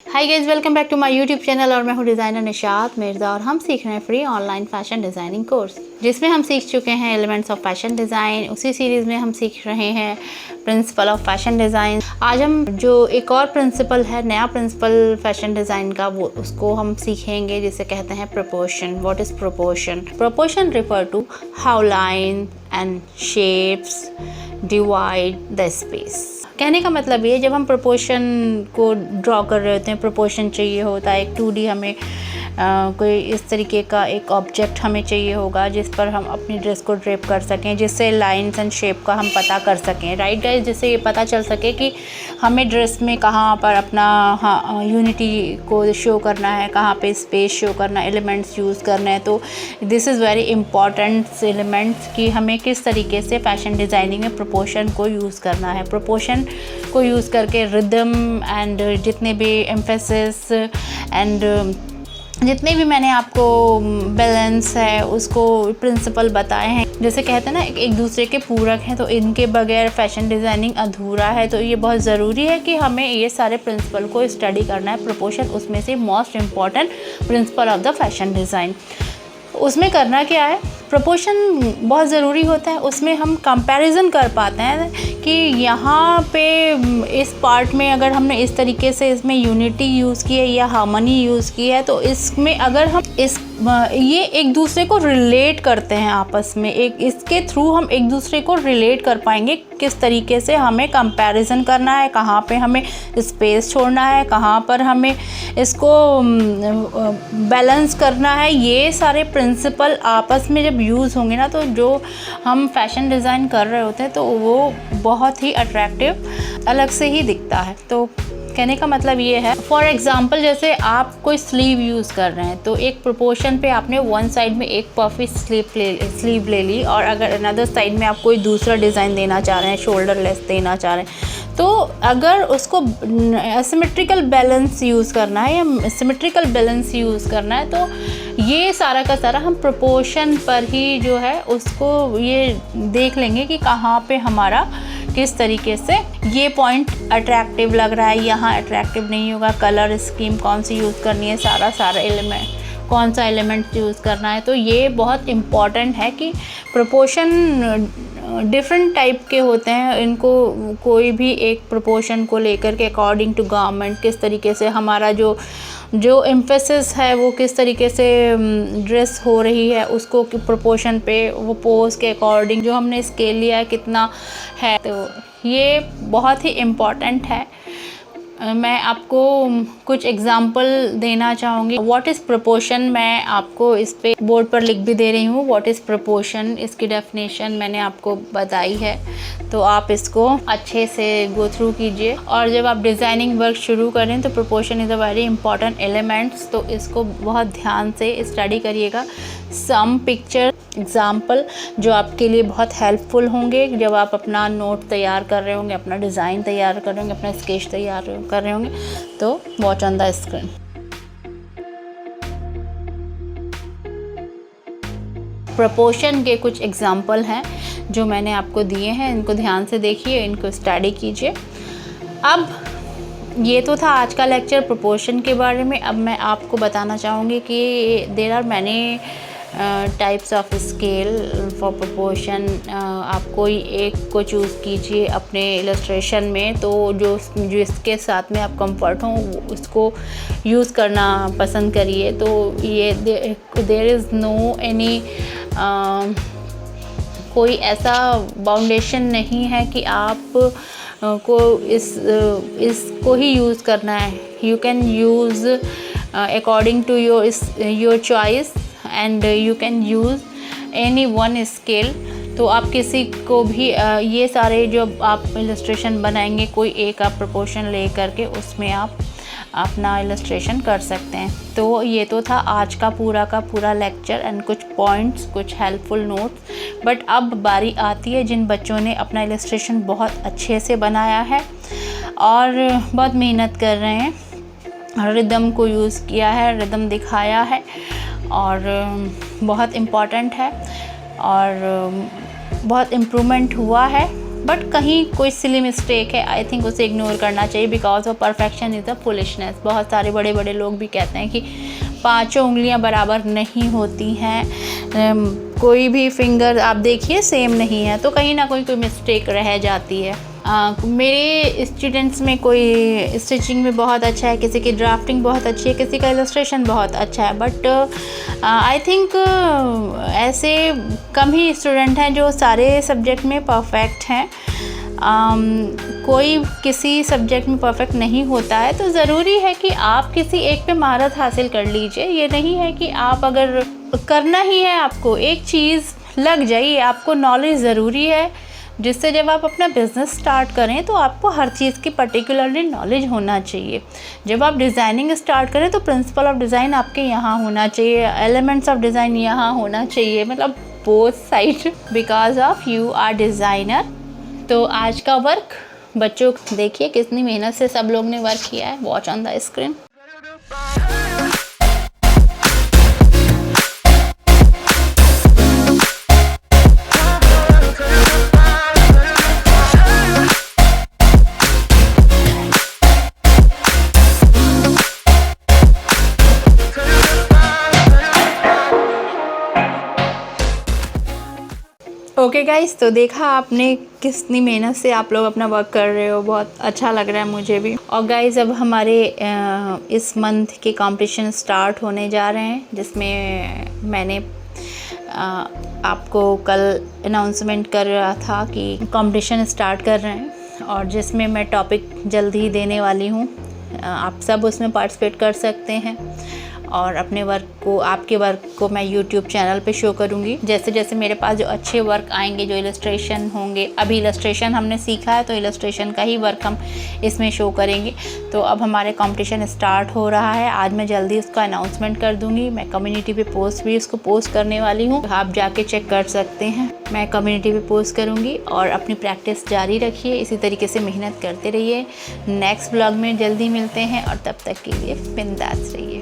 Hi guys, welcome back to my YouTube channel और मैं हूँ डिज़ाइनर निशात मिर्ज़ा और हम सीख रहे हैं free online fashion designing course जिसमें हम सीख चुके हैं एलिमेंट्स ऑफ फैशन डिज़ाइन। उसी सीरीज़ में हम सीख रहे हैं प्रिंसिपल ऑफ फैशन डिज़ाइन। आज हम जो एक और प्रिंसिपल है, नया प्रिंसिपल फैशन डिज़ाइन का, वो उसको हम सीखेंगे जिसे कहते हैं proportion. What is proportion? Proportion refer to how line and shapes divide the space. कहने का मतलब ये, जब हम प्रोपोर्शन को ड्रॉ कर रहे होते हैं, प्रोपोर्शन चाहिए होता है, एक 2D हमें कोई इस तरीके का एक ऑब्जेक्ट हमें चाहिए होगा जिस पर हम अपनी ड्रेस को ड्रेप कर सकें, जिससे लाइंस एंड शेप का हम पता कर सकें, राइट गाइस, जिससे ये पता चल सके कि हमें ड्रेस में कहाँ पर अपना यूनिटी को शो करना है, कहाँ पे स्पेस शो करना है, एलिमेंट्स यूज़ करना है। तो this is very important elements कि हमें किस तरीके से फैशन डिज़ाइनिंग में प्रोपोर्शन को यूज़ करना है। प्रोपोर्शन को यूज़ करके रिदम एंड जितने भी एम्फेसिस एंड जितने भी मैंने आपको बैलेंस है उसको प्रिंसिपल बताए हैं, जैसे कहते हैं ना एक दूसरे के पूरक हैं, तो इनके बगैर फैशन डिज़ाइनिंग अधूरा है। तो ये बहुत ज़रूरी है कि हमें ये सारे प्रिंसिपल को स्टडी करना है। प्रोपोर्शन उसमें से most important principle of the fashion design. उसमें करना क्या है, प्रोपोर्शन बहुत ज़रूरी होता है। उसमें हम कंपैरिजन कर पाते हैं कि यहाँ पे इस पार्ट में अगर हमने इस तरीके से इसमें यूनिटी यूज़ की है या हार्मनी यूज़ की है, तो इसमें अगर हम ये एक दूसरे को रिलेट करते हैं आपस में, इसके थ्रू हम एक दूसरे को रिलेट कर पाएंगे किस तरीके से हमें कंपैरिजन करना है, कहाँ पे हमें स्पेस छोड़ना है, कहाँ पर हमें इसको बैलेंस करना है। ये सारे प्रिंसिपल आपस में जब यूज़ होंगे ना, तो जो हम फैशन डिज़ाइन कर रहे होते हैं तो वो बहुत ही अट्रैक्टिव अलग से ही दिखता है। तो कहने का मतलब ये है, फॉर एग्जांपल जैसे आप कोई स्लीव यूज़ कर रहे हैं, तो एक प्रोपोर्शन पे आपने वन साइड में एक पफी स्लीव ले ली, और अगर अनदर साइड में आप कोई दूसरा डिज़ाइन देना चाह रहे हैं, शोल्डर लेस देना चाह रहे हैं, तो अगर उसको एसिमेट्रिकल बैलेंस यूज़ करना है या सिमेट्रिकल बैलेंस यूज़ करना है, तो ये सारा का सारा हम प्रोपोर्शन पर ही जो है उसको ये देख लेंगे कि कहाँ पे हमारा किस तरीके से ये पॉइंट अट्रैक्टिव लग रहा है, यहाँ अट्रैक्टिव नहीं होगा, कलर स्कीम कौन सी यूज़ करनी है, सारा एलिमेंट कौन सा एलिमेंट यूज़ करना है। तो ये बहुत इम्पॉर्टेंट है कि प्रोपोर्शन डिफरेंट टाइप के होते हैं, इनको कोई भी एक प्रोपोर्शन को लेकर के अकॉर्डिंग टू गारमेंट किस तरीके से हमारा जो एम्फेसिस है वो किस तरीके से ड्रेस हो रही है, उसको प्रोपोर्शन पे वो पोज के अकॉर्डिंग जो हमने स्केल लिया है कितना है, तो ये बहुत ही इम्पॉर्टेंट है। मैं आपको कुछ एग्जाम्पल देना चाहूँगी। व्हाट इज़ प्रोपोर्शन, मैं आपको इस पे बोर्ड पर लिख भी दे रही हूँ। व्हाट इज़ प्रोपोर्शन, इसकी डेफिनेशन मैंने आपको बताई है, तो आप इसको अच्छे से गो थ्रू कीजिए। और जब आप डिज़ाइनिंग वर्क शुरू करें तो proportion is a very important elements, तो इसको बहुत ध्यान से स्टडी करिएगा। सम पिक्चर एग्जाम्पल जो आपके लिए बहुत हेल्पफुल होंगे जब आप अपना नोट तैयार कर रहे होंगे, अपना डिज़ाइन तैयार कर रहे होंगे, अपना स्केच तैयार कर रहे होंगे, तो watch on the screen. Proportion के कुछ एग्जाम्पल हैं जो मैंने आपको दिए हैं, इनको ध्यान से देखिए, इनको स्टडी कीजिए। अब ये तो था आज का लेक्चर प्रोपोर्शन के बारे में। अब मैं आपको बताना चाहूँगी कि there are many types of scale for proportion. आप कोई एक को चूज़ कीजिए अपने इलस्ट्रेशन में, तो जो इसके साथ में आप कंफर्ट हों उसको यूज़ करना पसंद करिए। तो ये देयर इज़ नो एनी कोई ऐसा बाउंडेशन नहीं है कि आप को इसको ही यूज़ करना है। You can use according to your choice and you can use any one scale. तो आप किसी को भी ये सारे जो आप इलस्ट्रेशन बनाएंगे, कोई एक आप प्रोपोर्शन ले करके उसमें आप अपना इलस्ट्रेशन कर सकते हैं। तो ये तो था आज का पूरा लेक्चर एंड कुछ पॉइंट्स, कुछ हेल्पफुल नोट्स। बट अब बारी आती है जिन बच्चों ने अपना इलस्ट्रेशन बहुत अच्छे से बनाया है और बहुत मेहनत कर रहे हैं, रिदम को यूज़ किया है, रिदम दिखाया है और बहुत इम्पॉर्टेंट है और बहुत इम्प्रूवमेंट हुआ है बट कहीं कोई सिली मिस्टेक है, आई थिंक उसे इग्नोर करना चाहिए, because of perfection is a foolishness. बहुत सारे बड़े बड़े लोग भी कहते हैं कि पांचों उंगलियां बराबर नहीं होती हैं, कोई भी फिंगर आप देखिए सेम नहीं है, तो कहीं ना कोई मिस्टेक रह जाती है। मेरे स्टूडेंट्स में कोई स्टिचिंग में बहुत अच्छा है, किसी की ड्राफ्टिंग बहुत अच्छी है, किसी का इलस्ट्रेशन बहुत अच्छा है, बट आई थिंक ऐसे कम ही स्टूडेंट हैं जो सारे सब्जेक्ट में परफेक्ट हैं। कोई किसी सब्जेक्ट में परफेक्ट नहीं होता है, तो ज़रूरी है कि आप किसी एक पे महारत हासिल कर लीजिए। ये नहीं है कि आप अगर करना ही है, आपको एक चीज़ लग जाइए, आपको नॉलेज ज़रूरी है, जिससे जब आप अपना बिज़नेस स्टार्ट करें तो आपको हर चीज़ की पर्टिकुलरली नॉलेज होना चाहिए। जब आप डिज़ाइनिंग स्टार्ट करें तो प्रिंसिपल ऑफ डिज़ाइन आपके यहाँ होना चाहिए, एलिमेंट्स ऑफ डिज़ाइन यहाँ होना चाहिए, मतलब both side, because of you are designer. तो आज का वर्क बच्चों देखिए कितनी मेहनत से सब लोग ने वर्क किया है। Watch on the screen. Okay guys, तो देखा आपने कितनी मेहनत से आप लोग अपना वर्क कर रहे हो, बहुत अच्छा लग रहा है मुझे भी। और गाइस अब हमारे इस मंथ के कंपटीशन स्टार्ट होने जा रहे हैं, जिसमें मैंने आपको कल अनाउंसमेंट कर रहा था कि कंपटीशन स्टार्ट कर रहे हैं, और जिसमें मैं टॉपिक जल्दी ही देने वाली हूँ। आप सब उसमें पार्टिसिपेट कर सकते हैं, और अपने वर्क को, आपके वर्क को मैं यूट्यूब चैनल पे शो करूँगी। जैसे जैसे मेरे पास जो अच्छे वर्क आएंगे, जो इलस्ट्रेशन होंगे, अभी इलस्ट्रेशन हमने सीखा है तो इलस्ट्रेशन का ही वर्क हम इसमें शो करेंगे। तो अब हमारे कंपटीशन स्टार्ट हो रहा है, आज मैं जल्दी उसका अनाउंसमेंट कर दूँगी। मैं कम्युनिटी पे पोस्ट भी उसको पोस्ट करने वाली हूँ, आप जाके चेक कर सकते हैं। मैं कम्युनिटी पे पोस्ट करूँगी, और अपनी प्रैक्टिस जारी रखिए, इसी तरीके से मेहनत करते रहिए। नेक्स्ट ब्लॉग में जल्दी मिलते हैं, और तब तक के लिए बिंदास रहिए।